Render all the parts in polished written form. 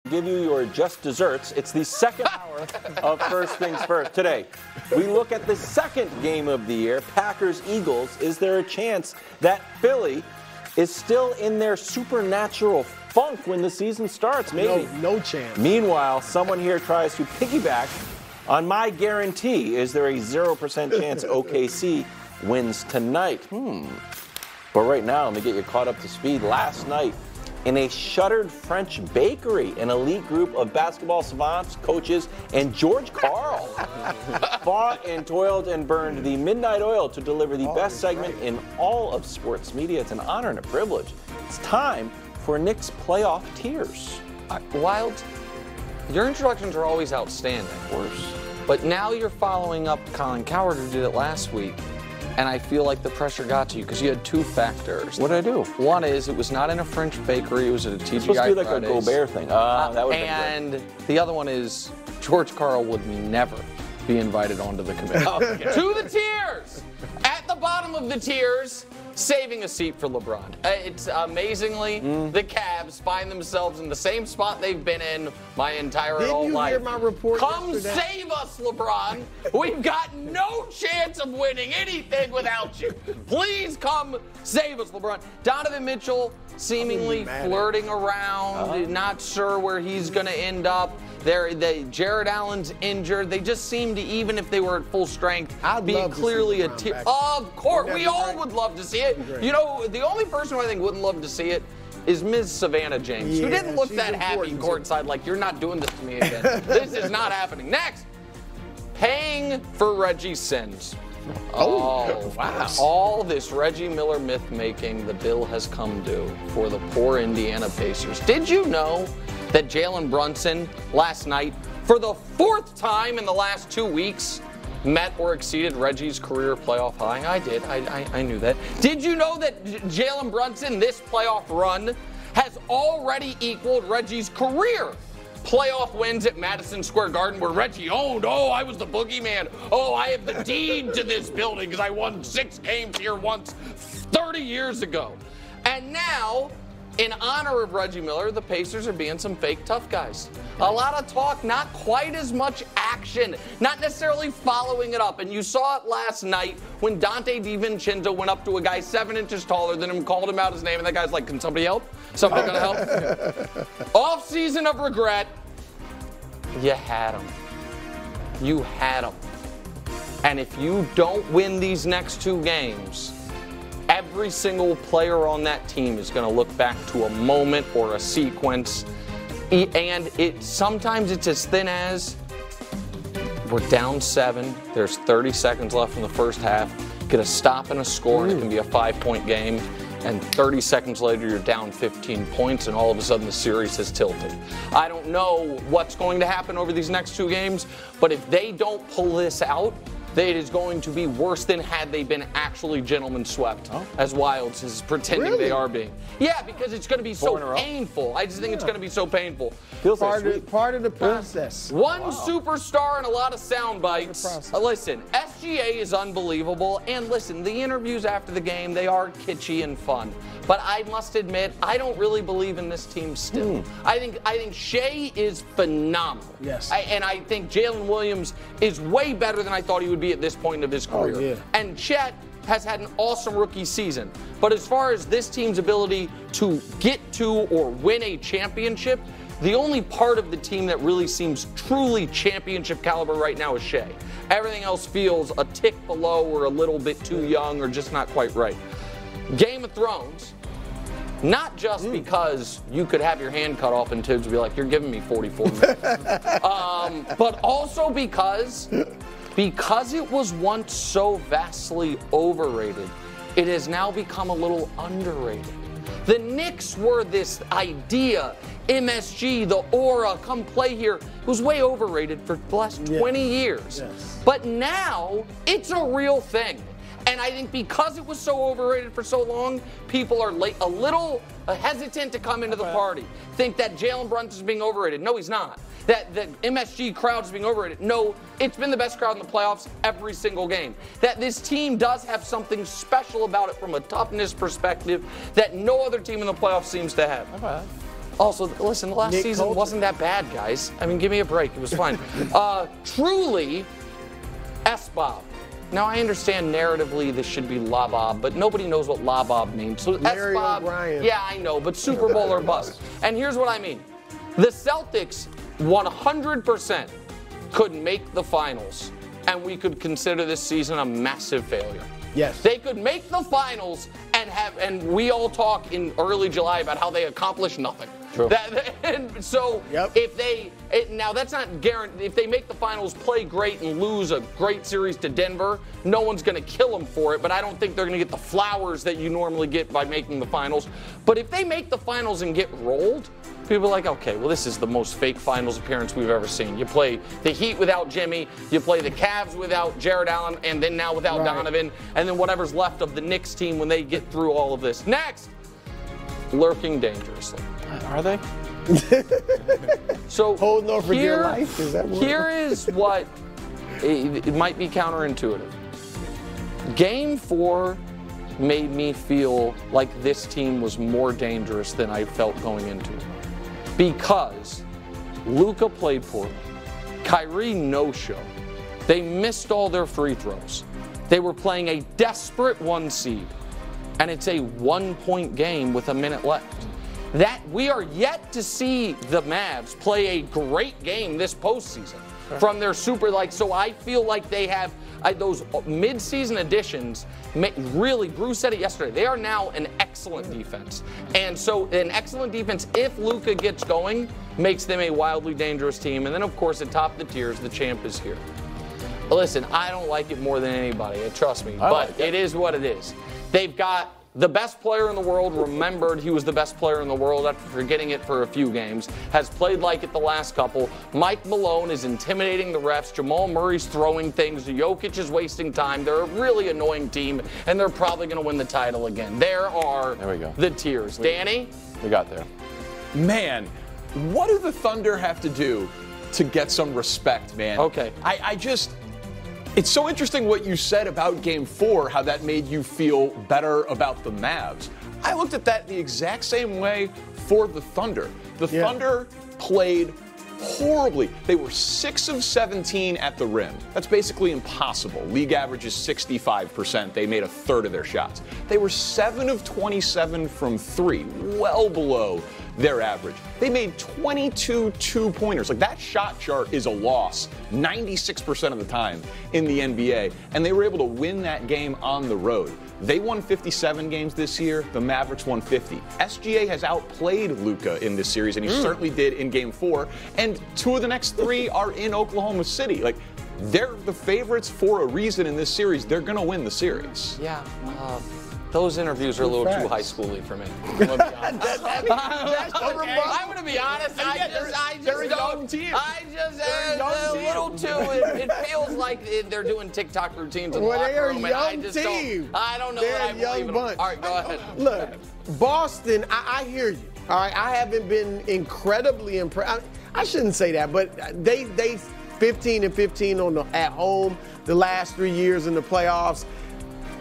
Give you your just desserts. It's the second hour of First Things First. Today, we look at the second game of the year, Packers-Eagles. Is there a chance that Philly is still in their supernatural funk when the season starts? Maybe. No chance. Meanwhile, someone here tries to piggyback on my guarantee. Is there a 0% chance OKC wins tonight? But right now, let me get you caught up to speed. Last night, in a shuttered French bakery, an elite group of basketball savants, coaches, and George Karl fought and toiled and burned the midnight oil to deliver the best segment in all of sports media. It's an honor and a privilege. It's time for Nick's playoff tears. Wild, your introductions are always outstanding. Of course. But now you're following up Colin Cowherd, who did it last week. And I feel like the pressure got to you because you had two factors. What did I do? One is it was not in a French bakery. It was at a TGI It's supposed to be like Fridays. a Gobert thing. That would And the other one is George Karl would never be invited onto the committee. To the tiers! At the bottom of the tiers, saving a seat for LeBron. It's amazingly, the Cavs find themselves in the same spot they've been in my entire adult life. Didn't you hear my report Come yesterday? save us, LeBron. We've got no chance of winning anything without you. Please come save us, LeBron. Donovan Mitchell seemingly flirting around, not sure where he's going to end up. Jared Allen's injured. They just seem to, even if they were at full strength, be clearly a tier. Of course, we all would love to see it. You know, the only person who I think wouldn't love to see it is Ms. Savannah James, who didn't look that happy courtside, like, you're not doing this to me again. This is not happening. Next, paying for Reggie's sins. Oh, wow. All this Reggie Miller myth-making, the bill has come due for the poor Indiana Pacers. Did you know that Jalen Brunson last night, for the fourth time in the last 2 weeks, met or exceeded Reggie's career playoff high? I did. I knew that. Did you know that Jalen Brunson, this playoff run, has already equaled Reggie's career playoff wins at Madison Square Garden, where Reggie owned, I was the boogeyman. I have the deed to this building because I won 6 games here once 30 years ago. And now, in honor of Reggie Miller, the Pacers are being some fake tough guys. A lot of talk, not quite as much action, not necessarily following it up. And you saw it last night when Dante DiVincenzo went up to a guy 7 inches taller than him, called him out his name, and that guy's like, can somebody help? Somebody gonna help? Off-season of regret. You had him. You had him. And if you don't win these next 2 games, every single player on that team is going to look back to a moment or a sequence, and sometimes it's as thin as we're down 7, there's 30 seconds left in the first half, get a stop and a score, and it can be a 5-point game, and 30 seconds later you're down 15 points, and all of a sudden the series has tilted. I don't know what's going to happen over these next 2 games, but if they don't pull this out, it is going to be worse than had they been actually gentlemen swept, as Wilds is pretending they are being. Yeah, because it's going to be so painful. I just think it's going to be so painful. Feels part of the process. One superstar and a lot of sound bites. Listen, SGA is unbelievable. And listen, the interviews after the game, they are kitschy and fun. But I must admit, I don't really believe in this team still. I think Shea is phenomenal. Yes. And I think Jalen Williams is way better than I thought he would be at this point of his career. And Chet has had an awesome rookie season. But as far as this team's ability to get to or win a championship, the only part of the team that really seems truly championship caliber right now is Shea. Everything else feels a tick below or a little bit too young or just not quite right. Game of Thrones, not just because you could have your hand cut off and Tibbs would be like, you're giving me 44 minutes. But also because it was once so vastly overrated, it has now become a little underrated. The Knicks were this idea, MSG, the aura, come play here. It was way overrated for the last 20 years. But now, it's a real thing. And I think because it was so overrated for so long, people are a little hesitant to come into the party. Think that Jalen Brunson is being overrated. No, he's not. That the MSG crowd is being overrated. No, it's been the best crowd in the playoffs every single game. That this team does have something special about it from a toughness perspective that no other team in the playoffs seems to have. Also, listen, the last Nick season Coulter. wasn't that bad, guys. I mean, give me a break. It was fine. Truly, S-Bob. Now, I understand narratively this should be La Bob, but nobody knows what La Bob means. So Larry S-Bob, O'Brien. yeah, I know, but Super Bowl or bust. And here's what I mean. The Celtics 100% could make the finals, and we could consider this season a massive failure. Yes. They could make the finals and we all talk in early July about how they accomplished nothing. True. And so Yep. now that's not guaranteed. If they make the finals, play great, and lose a great series to Denver, no one's going to kill them for it. But I don't think they're going to get the flowers that you normally get by making the finals. But if they make the finals and get rolled, people are like, okay, well, this is the most fake finals appearance we've ever seen. You play the Heat without Jimmy, you play the Cavs without Jared Allen, and then now without Donovan, and then whatever's left of the Knicks team when they get through all of this. Next, lurking dangerously. Are they? So Holding on for dear life? Is that what? here is what it might be counterintuitive. Game 4 made me feel like this team was more dangerous than I felt going into it. Because Luka played poorly. Kyrie no-show. They missed all their free throws. They were playing a desperate 1 seed. And it's a 1-point game with a minute left. That we are yet to see the Mavs play a great game this postseason from their so I feel like they have those mid-season additions. Really, Bruce said it yesterday. They are now an excellent defense. And so an excellent defense, if Luka gets going, makes them a wildly dangerous team. And then, of course, at top of the tiers, the champ is here. Listen, I don't like it more than anybody. Trust me. But it is what it is. They've got the best player in the world, remembered he was the best player in the world after forgetting it for a few games, has played like it the last couple. Mike Malone is intimidating the refs. Jamal Murray's throwing things. Jokic is wasting time. They're a really annoying team, and they're probably going to win the title again. There we go. The tiers. Danny? We got there. Man, what do the Thunder have to do to get some respect, man? Okay. It's so interesting what you said about Game 4, how that made you feel better about the Mavs. I looked at that the exact same way for the Thunder. The Thunder played horribly. They were 6 of 17 at the rim. That's basically impossible. League average is 65%. They made a third of their shots. They were 7 of 27 from 3, well below their average. They made 22 two-pointers. Like, that shot chart is a loss 96% of the time in the NBA, and they were able to win that game on the road. They won 57 games this year. The Mavericks won 50. SGA has outplayed Luka in this series, and he certainly did in Game 4. And 2 of the next 3 are in Oklahoma City. Like, they're the favorites for a reason in this series. They're going to win the series. Yeah. Those interviews are a little too high schooly for me. I'm going to be honest. They're a young team. A little too. It feels like they're doing TikTok routines in the Well, locker they're a room, and I young just team. I don't know They're what I a young believe in. bunch. All right, go ahead. Look, Boston, I hear you. All right, I haven't been incredibly impressed. I shouldn't say that, but they 15-15 at home the last 3 years in the playoffs.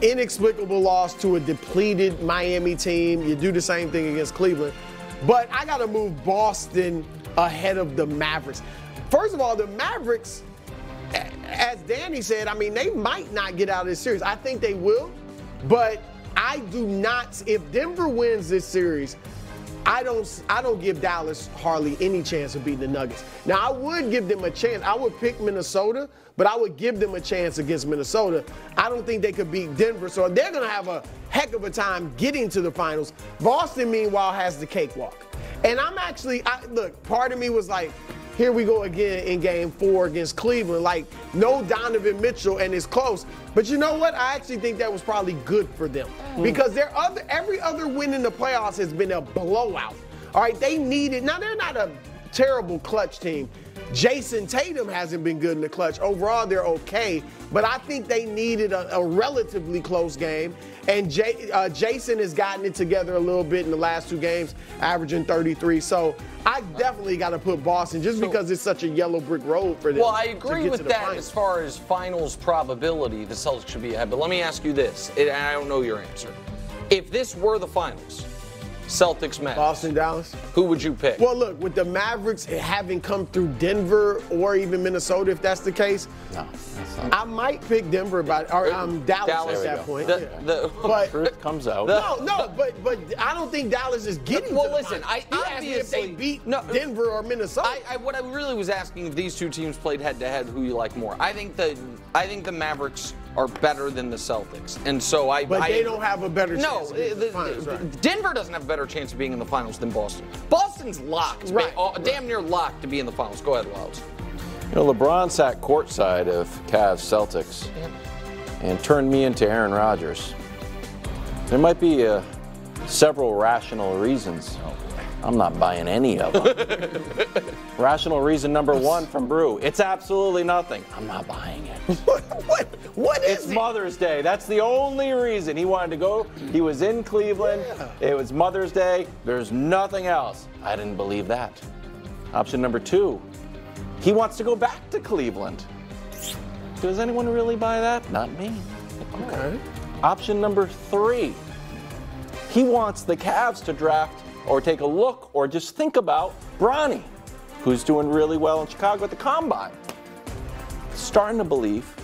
Inexplicable loss to a depleted Miami team. You do the same thing against Cleveland. But I got to move Boston ahead of the Mavericks. First of all, the Mavericks, as Danny said, I mean, they might not get out of this series. I think they will, but I do not. If Denver wins this series, I don't give Dallas hardly any chance of beating the Nuggets. Now, I would give them a chance. I would pick Minnesota, but I would give them a chance against Minnesota. I don't think they could beat Denver, so they're going to have a heck of a time getting to the finals. Boston, meanwhile, has the cakewalk. And look, part of me was like, here we go again in Game 4 against Cleveland. Like, no Donovan Mitchell, and it's close. But you know what? I actually think that was probably good for them because every other win in the playoffs has been a blowout. All right, they needed. Now, they're not a terrible clutch team. Jason Tatum hasn't been good in the clutch. Overall, they're okay. But I think they needed a relatively close game. And Jason has gotten it together a little bit in the last 2 games, averaging 33. So I definitely got to put Boston just because it's such a yellow brick road for them. Well, I agree with that finals. as far as finals probability, the Celtics should be ahead. But let me ask you this, and I don't know your answer. If this were the finals, Celtics, Mavs. Boston, Dallas. Who would you pick? Well, look, with the Mavericks having come through Denver or even Minnesota, if that's the case, No, that's not. I might pick Denver or Dallas at that point. But truth comes out. But I don't think Dallas is getting. Well, to the listen, finals. I You asked me if they obviously- beat no, Denver or Minnesota. What I really was asking, if these two teams played head-to-head, who you like more. I think the Mavericks are better than the Celtics, and so But they don't have a better chance. No, of getting to the finals, right? Denver doesn't have a better chance of being in the finals than Boston. Boston's locked, Right. damn near locked to be in the finals. Go ahead, Wilds. You know, LeBron sat courtside of Cavs Celtics and turned me into Aaron Rodgers. There might be several rational reasons. I'm not buying any of them. Rational reason number one from Brew. It's absolutely nothing. I'm not buying it. What is It's it? Mother's Day. That's the only reason he wanted to go. He was in Cleveland. It was Mother's Day. There's nothing else. I didn't believe that. Option number two. He wants to go back to Cleveland. Does anyone really buy that? Not me. Okay. Option number three. He wants the Cavs to draft or take a look or just think about Bronny, who's doing really well in Chicago at the Combine. Starting to believe,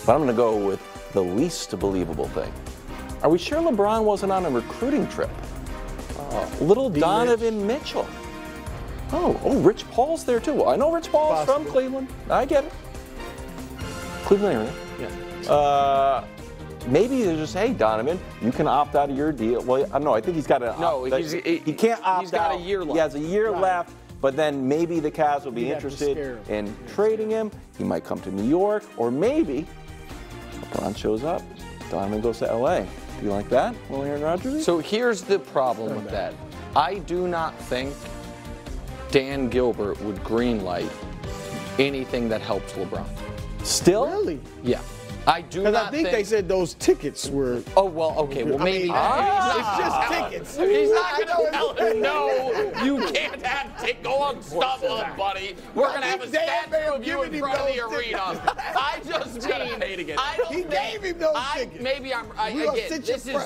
but I'm going to go with the least believable thing. Are we sure LeBron wasn't on a recruiting trip? Little Donovan Mitchell. Oh, Rich Paul's there too. I know Rich Paul's from Cleveland. I get it. Cleveland area. Yeah. Maybe they're just, hey, Donovan, you can opt out of your deal. Well, no, I think he's got to. No, he can't opt out. He's got a year left. He has a year left, but then maybe the Cavs will be interested in trading him. He might come to New York, or maybe LeBron shows up. Donovan goes to LA. Do you like that? Well, Aaron Rodgers? So here's the problem with that. I do not think Dan Gilbert would greenlight anything that helps LeBron. Still? Really? Yeah. I do not Because I think they said those tickets were. Oh, well, okay. Well, maybe. It's just tickets. He's not going to tell him, no, you can't have go on StubHub, buddy. We're going to have a statue of you in front of the arena. I just mean, I don't think. He gave him those tickets. Maybe again,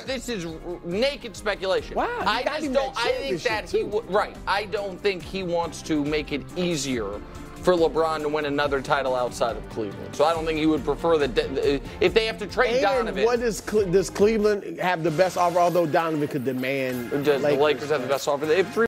this is naked speculation. Wow, I just don't, I think that he would, right, I don't think he wants to make it easier for LeBron to win another title outside of Cleveland. So I don't think he would prefer that if they have to trade Donovan. What does Cleveland have the best offer? Although Donovan could demand, The Lakers have the best offer. They have 3